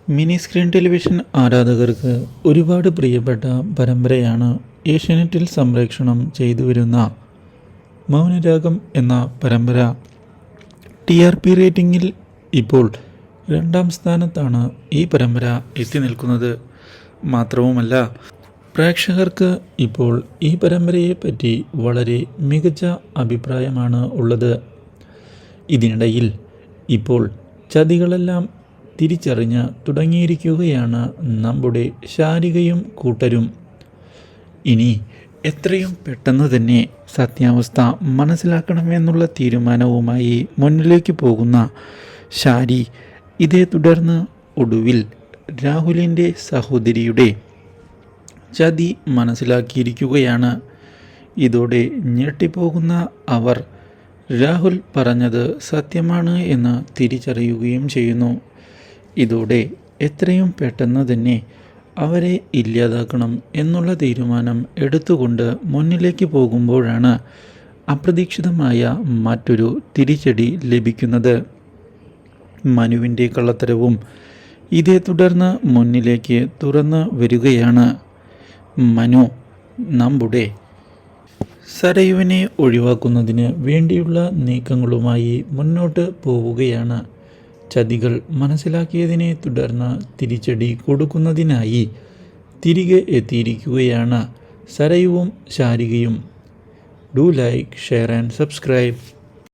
Mini screen television ആരാധകർക്ക് ഒരുപാട് പ്രിയപ്പെട്ട പരമ്പരയാണ് ഏഷ്യാനെറ്റിൽ സംപ്രേഷണം ചെയ്തു വരുന്ന മൗനരാഗം എന്ന പരമ്പര. TRP റേറ്റിംഗിൽ ഇപ്പോൾ 2ാം സ്ഥാനത്താണ് ഈ പരമ്പര എത്തി നിൽക്കുന്നത്. മാത്രവുമല്ല, പ്രേക്ഷകർക്ക് ഇപ്പോൾ ഈ പരമ്പരയെപ്പറ്റി വളരെ മികച്ച അഭിപ്രായമാണ് ഉള്ളത്. ഇതിനിടയിൽ ഇപ്പോൾ ചതികളെല്ലാം തിരിച്ചറിഞ്ഞ് തുടങ്ങിയിരിക്കുകയാണ് നമ്മുടെ ശാരികയും കൂട്ടരും. ഇനി എത്രയും പെട്ടെന്ന് തന്നെ സത്യാവസ്ഥ മനസ്സിലാക്കണമെന്നുള്ള തീരുമാനവുമായി മുന്നിലേക്ക് പോകുന്ന ശാരി, ഇതേ തുടർന്ന് ഒടുവിൽ രാഹുലിൻ്റെ സഹോദരിയുടെ ചതി മനസ്സിലാക്കിയിരിക്കുകയാണ്. ഇതോടെ ഞെട്ടിപ്പോകുന്ന അവർ രാഹുൽ പറഞ്ഞത് സത്യമാണ് എന്ന് തിരിച്ചറിയുകയും ചെയ്യുന്നു. ഇതോടെ എത്രയും പെട്ടെന്ന് തന്നെ അവരെ ഇല്ലാതാക്കണം എന്നുള്ള തീരുമാനം എടുത്തുകൊണ്ട് മുന്നിലേക്ക് പോകുമ്പോഴാണ് അപ്രതീക്ഷിതമായ മറ്റൊരു തിരിച്ചടി ലഭിക്കുന്നത്. മനുവിൻ്റെ കള്ളത്തരവും ഇതേ തുടർന്ന് മുന്നിലേക്ക് തുറന്നു വരികയാണ്. മനു നമ്മുടെ സരയുവിനെ ഒഴിവാക്കുന്നതിന് വേണ്ടിയുള്ള നീക്കങ്ങളുമായി മുന്നോട്ട് പോവുകയാണ്. ചതികൾ മനസ്സിലാക്കിയതിനെ തുടർന്ന് തിരിച്ചടി കൊടുക്കുന്നതിനായി തിരികെ എത്തിയിരിക്കുകയാണ് സരയുവും ശാരികയും. Do like, share and subscribe.